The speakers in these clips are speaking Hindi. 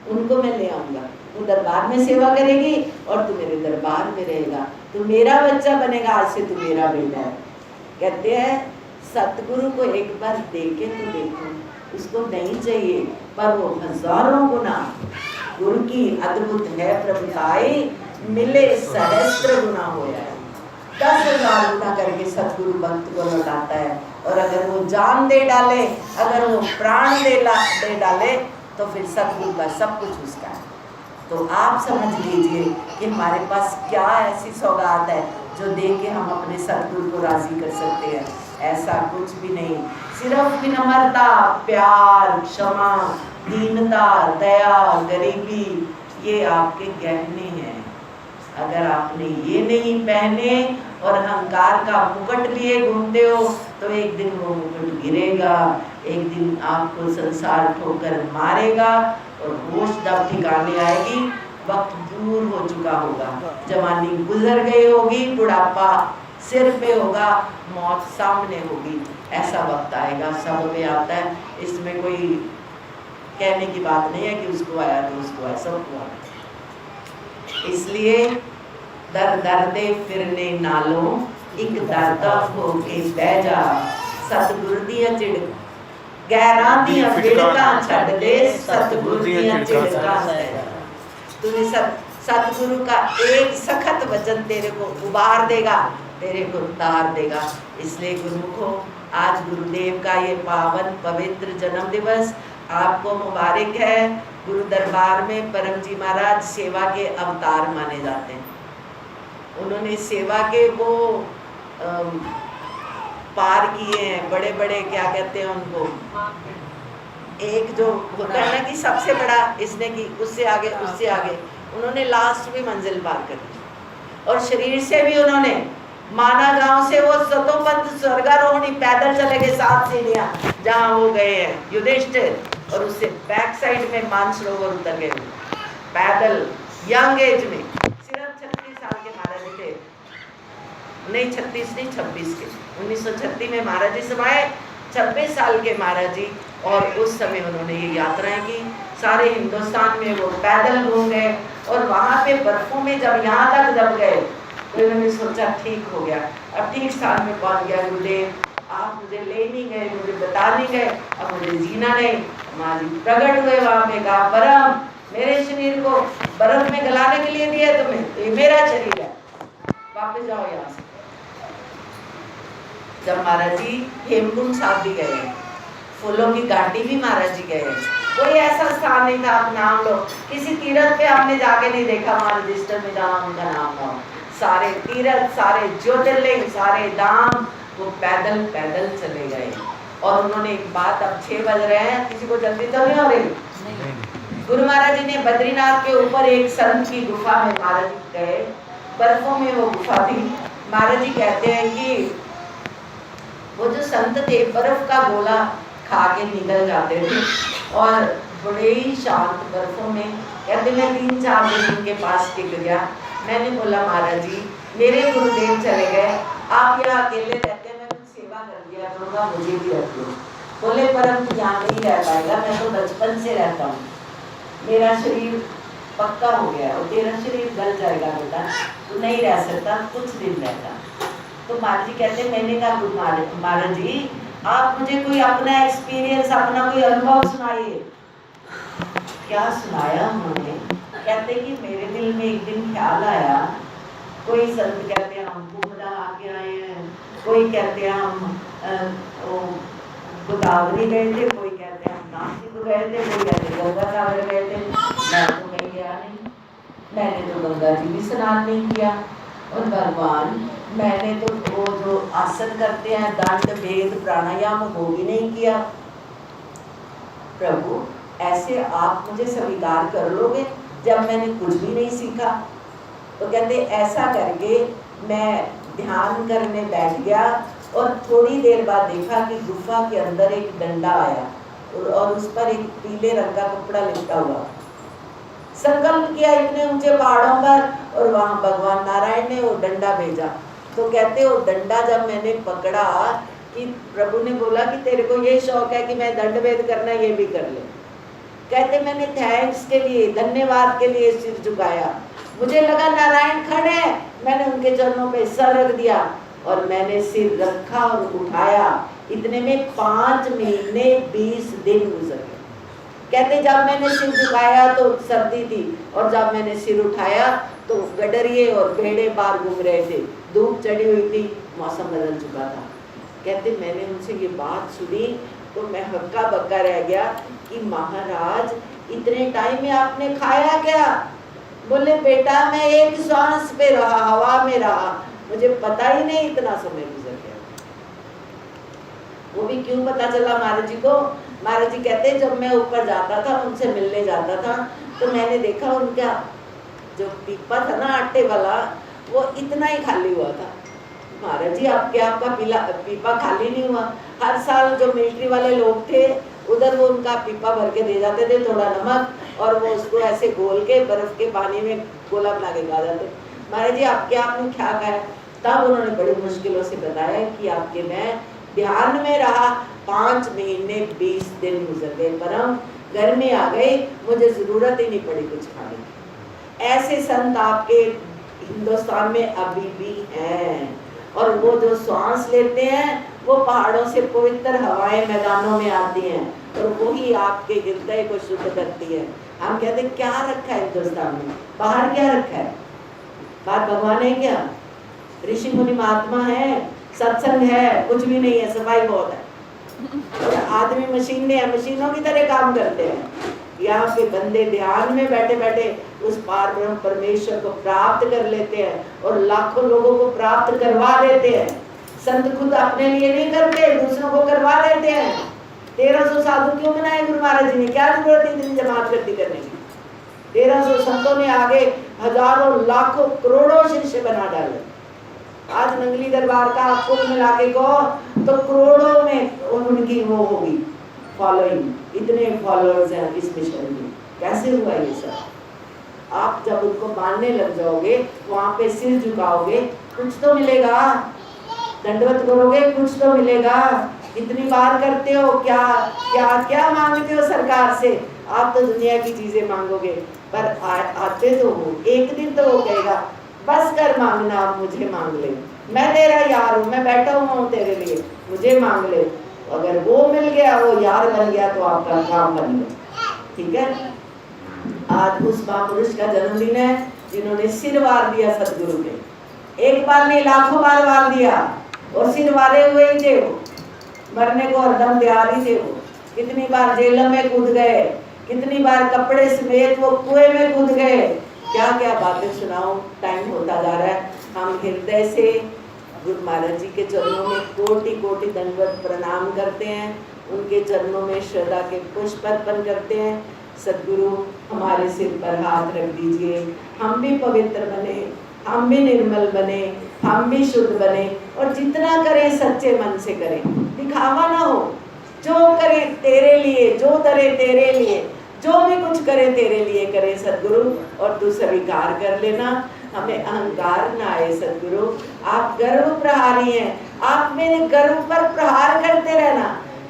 उनको मैं ले आऊंगा, तू दरबार में सेवा करेगी और तू मेरे दरबार में रहेगा, तू मेरा बच्चा बनेगा, आज से तू मेरा बेटा है। कहते हैं सतगुरु को एक बार देखे तो देखो, उसको नहीं चाहिए पर वो हजारों गुना गुरु की अद्भुत है प्रभुताई, मिले सहस्त्र गुना हो है। 10,000 गुना करके सतगुरु भक्त को लौटाता है। और अगर वो जान दे डाले, अगर वो प्राण दे डाले तो फिर सतगुरु का सब कुछ उसका है। तो आप समझ लीजिए कि हमारे पास क्या ऐसी सौगात है जो दे के हम अपने सतगुरु को राजी कर सकते हैं। ऐसा कुछ भी नहीं, सिर्फ विनम्रता, प्यार, क्षमा, दीनता, दया, गरीबी, ये आपके गहने हैं। अगर आपने ये नहीं पहने और अहंकार का मुकुट लिए घूमते हो तो एक दिन वो मुकुट गिरेगा, एक दिन आपको संसार ठोकर मारेगा और होश जब ठिकाने आएगी, वक्त दूर हो चुका होगा, जवानी गुजर गई होगी, बुढ़ापा सिर पे होगा, मौत सामने होगी। ऐसा वक्त आएगा, सब पे आता है, इसमें कोई कहने की बात नहीं है कि उसको आया तो उसको आया, सबको आया। इसलिए दर दर्दे फिरने नालों एक दर्दा हो के बह जा, सतगुरु दिया चिड़क गैरां दिया विड़कां छड्ड दे, सतगुरु दिया चिड़कां सह जा। तूने सतगुरु का एक सखत वचन तेरे को उबार देगा, तेरे को उतार देगा। इसलिए गुरुमुखो, आज गुरुदेव का ये पावन पवित्र जन्म दिवस आपको मुबारक है। गुरु दरबार में परम जी महाराज सेवा के अवतार माने जाते हैं। उन्होंने सेवा के वो पार किए हैं, बड़े बड़े क्या कहते हैं उनको, एक जो होता है ना कि सबसे बड़ा इसने की, उससे आगे उससे आगे, उन्होंने लास्ट भी मंजिल पार कर दी। और शरीर से भी उन्होंने माना गांव से वो सतोपंथ स्वर्गारोहणी पैदल चले गए 7 सीढ़ियां जहां वो गए हैं युधिष्ठिर, और उससे बैक साइड में मानसरोवर उतर गए पैदल यंग एज में। सिर्फ 36 साल के महाराज जी थे, नहीं 36 नहीं 26 के, 1936 में महाराज जी समाये, 26 साल के महाराज जी। और उस समय उन्होंने ये यात्राएं की, सारे हिंदुस्तान में वो पैदल घूम गए। और वहाँ पे बर्फों में जब यहाँ तक जब गए तो इन्होंने सोचा ठीक हो गया, अब ठीक स्थान में पहुँच गया गुरुदेव, आप मुझे ले नहीं गए, मुझे बता नहीं गए, अब मुझे जीना नहीं। माँ जी प्रकट हुए वहाँ पे, कहा परम मेरे शरीर को बर्फ में गलाने के लिए दिया तुम्हें, तो ये मेरा शरीर है, वापस जाओ यहाँ से। जब महाराज जी हेमकुंड साहब भी गए, फूलों की घाटी भी महाराज जी गए, कोई ऐसा स्थान नहीं था आप नाम लो, किसी तीर्थ पे आपने जाके नहीं देखा वहाँ रजिस्टर में जहाँ उनका नाम हो। सारे तीर्थ, सारे ज्योतिर्लिंग, सारे धाम वो पैदल पैदल चले गए। और उन्होंने एक बात, अब 6 बज रहे हैं, किसी को जल्दी तो नहीं हो रही। गुरु महाराज जी ने बद्रीनाथ के ऊपर एक संत की गुफा में महाराज जी गए, बर्फों में वो गुफा थी। महाराज जी कहते हैं कि वो जो संत थे बर्फ का गोला खा के निकल जाते थे और बड़े ही शांत बर्फों में। कहते मैं 3-4 दिन उनके पास टिक गया। मैंने बोला महाराज जी मेरे गुरुदेव चले गए, आप यहाँ अकेले रहते हैं, मैं कुछ सेवा कर दिया करूँगा, मुझे भी रख लो। बोले परम तू यहाँ नहीं रह पाएगा, मैं तो बचपन से रहता हूँ, मेरा शरीर पक्का हो गया और तेरा शरीर गल जाएगा बेटा, तू नहीं रह सकता, कुछ दिन रहता। तो महाराज जी कहते मैंने कहा गुरु महाराज जी आप मुझे कोई अपना एक्सपीरियंस, अपना कोई अनुभव सुनाइए। क्या सुनाया उन्होंने? कहते कि मेरे दिल में एक दिन ख्याल आया, कोई संत कहते हैं हम कुंभदा आके आए हैं, कोई कहते हैं हम गोदावरी गए थे, कोई कहते हैं हम नासिक गए थे, कोई कहते गंगा सागर गए थे। मैं तो कहीं गया नहीं, मैंने तो गंगा जी भी स्नान नहीं किया। और भगवान मैंने तो वो जो आसन करते हैं दंड भेद प्राणायाम वो भी नहीं किया। प्रभु ऐसे आप मुझे स्वीकार कर लोगे जब मैंने कुछ भी नहीं सीखा? तो कहते ऐसा करके मैं ध्यान करने बैठ गया और थोड़ी देर बाद देखा कि गुफा के अंदर एक डंडा आया और उस पर एक पीले रंग का कपड़ा लिपटा हुआ। संकल्प किया इतने ऊंचे पहाड़ों पर और वहां भगवान नारायण ने वो डंडा भेजा। तो कहते वो डंडा जब मैंने पकड़ा कि प्रभु ने बोला कि तेरे को ये शौक है कि मैं दंड भेद करना, ये भी कर ले। कहते मैंने थैंक्स के लिए, धन्यवाद के लिए सिर झुकाया। मुझे लगा नारायण खड़े हैं, मैंने उनके चरणों पे सर रख दिया और मैंने सिर रखा और उठाया। इतने में 5 महीने 20 दिन गुजर गए। कहते जब मैंने सिर झुकाया तो सर्दी थी और जब मैंने सिर उठाया तो गडरिए और भेड़े बाहर घूम रहे थे, धूप चढ़ी हुई थी, मौसम बदल चुका था। कहते मैंने उनसे ये बात सुनी तो मैं हक्का बक्का रह गया कि महाराज इतने टाइम में आपने खाया क्या? बोले बेटा मैं एक सांस पे रहा, हवा में रहा, मुझे पता ही नहीं इतना समय गुजर गया। वो भी क्यों पता चला महाराज जी को? महाराज जी कहते जब मैं ऊपर जाता था, उनसे मिलने जाता था, तो मैंने देखा उनका जो पीपा था ना आटे वाला, वो इतना ही खाली हुआ था। महाराज जी आपका पीपा खाली नहीं हुआ। हर साल जो मिलिट्री वाले लोग थे उधर वो उनका पीपा भर के दे जाते थे, थोड़ा नमक, और वो उसको ऐसे घोल के बर्फ के पानी में गोला बना के खा जाते। महाराज जी आपने क्या खाया? तब उन्होंने बड़ी मुश्किलों से बताया कि आपके मैं ध्यान में रहा, 5 महीने 20 दिन गुजर गए, परम घर में आ गई, मुझे जरूरत ही नहीं पड़ी कुछ खाने की। ऐसे संत आपके हिंदुस्तान में अभी भी हैं। और वो जो सांस लेते हैं वो पहाड़ों से पवित्र हवाएं मैदानों में आती हैं और वही आपके हृदय को शुद्ध करती है। हम कहते हैं क्या रखा है हिंदुस्तान में? बाहर क्या रखा है? बाहर भगवान है क्या? ऋषि मुनि महात्मा है? सत्संग है? कुछ भी नहीं है, सफाई बहुत है। आदमी मशीनें हैं, मशीनों की तरह काम करते हैं। यहाँ पे बंदे ध्यान में बैठे बैठे उस पार ब्रह्म परमेश्वर को प्राप्त कर लेते हैं और लाखों लोगों को प्राप्त करवा देते हैं। संत खुद अपने लिए नहीं करते, दूसरों को करवा लेते हैं। 1300 साधु क्यों बनाए गुरु महाराज जी ने? क्या जरूरत इतनी जमात करती करने की? 1300 संतों ने आगे हजारों लाखों करोड़ों शिष्य बना डाले। आज नंगली दरबार का कुल मिला के कहो तो करोड़ों में उनकी वो होगी फॉलोइंग, इतने फॉलोअर्स हैं इस मिशन में। कैसे हुआ ये सब? आप जब उनको मानने लग जाओगे, वहां पे सिर झुकाओगे, कुछ तो मिलेगा। दंडवत करोगे, कुछ तो मिलेगा। इतनी बार करते हो, क्या क्या क्या मांगते हो सरकार से? आप तो दुनिया की चीजें मांगोगे, पर आते तो हो। एक दिन तो वो कहेगा बस कर मांगना, आप मुझे मांग ले, मैं तेरा यार हूँ, मैं बैठा हुआ हूँ तेरे लिए, मुझे मांग ले। अगर वो मिल गया, वो यार बन गया, तो आपका काम बन गया। ठीक है। आज उस महापुरुष का जन्मदिन है जिन्होंने सिर वार दिया सदगुरु के। एक बार नहीं, लाखों बार वार दिया और सिर वारे हुए ही थे वो। मरने को हरदम तैयार ही थे वो। कितनी बार जेल में कूद गए, कितनी बार कपड़े समेत वो कुएं में कूद गए। क्या क्या बातें सुनाऊं, टाइम होता जा रहा है। हम हृदय से गुरु महाराज जी के चरणों में कोटि कोटि दंडवत प्रणाम करते हैं, उनके चरणों में श्रद्धा के पुष्प अर्पण करते हैं। सदगुरु हमारे सिर पर हाथ रख दीजिए, हम भी पवित्र बने, हम भी निर्मल बने, हम भी शुद्ध बने, और जितना करें सच्चे मन से करें, दिखावा ना हो। जो करें तेरे लिए, जो करे तेरे लिए, जो भी कुछ करे तेरे लिए करे सदगुरु, और तू स्वीकार कर लेना। हमें अहंकार ना आए सदगुरु। आप गर्व प्रहारी हैं, आप मेरे गर्व पर प्रहार करते रहना।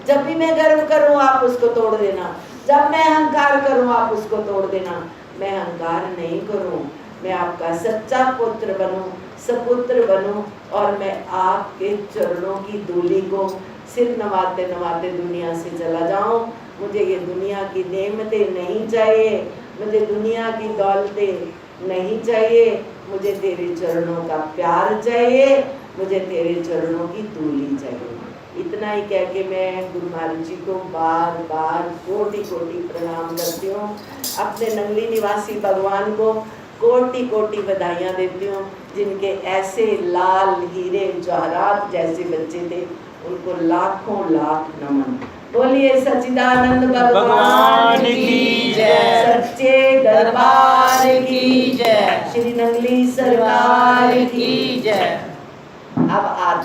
जब भी मैं गर्व करूं आप उसको तोड़ देना, जब मैं अहंकार करूं आप उसको तोड़ देना। मैं अहंकार नहीं करूं, मैं आपका सच्चा पुत्र बनूं, सपुत्र बनूं, और मैं आपके चरणों की धूलि को सिर नवाते नवाते दुनिया से चला जाऊं। मुझे ये दुनिया की नेमतें नहीं चाहिए, मुझे दुनिया की दौलतें नहीं चाहिए, मुझे तेरे चरणों का प्यार चाहिए, मुझे तेरे चरणों की धूलि चाहिए। इतना ही कह के मैं गुरु महाराज जी को बार बार कोटि कोटि प्रणाम करती हूँ। अपने नंगली निवासी भगवान को कोटि कोटि बधाइयाँ देती हूँ, जिनके ऐसे लाल हीरे जवाहरात जैसे बच्चे थे, उनको लाखों लाख नमन। बोलिए सच्चिदानंद भगवान की जय, सच्चे दरबार की जय, श्री नंगली सरकार की जय। अब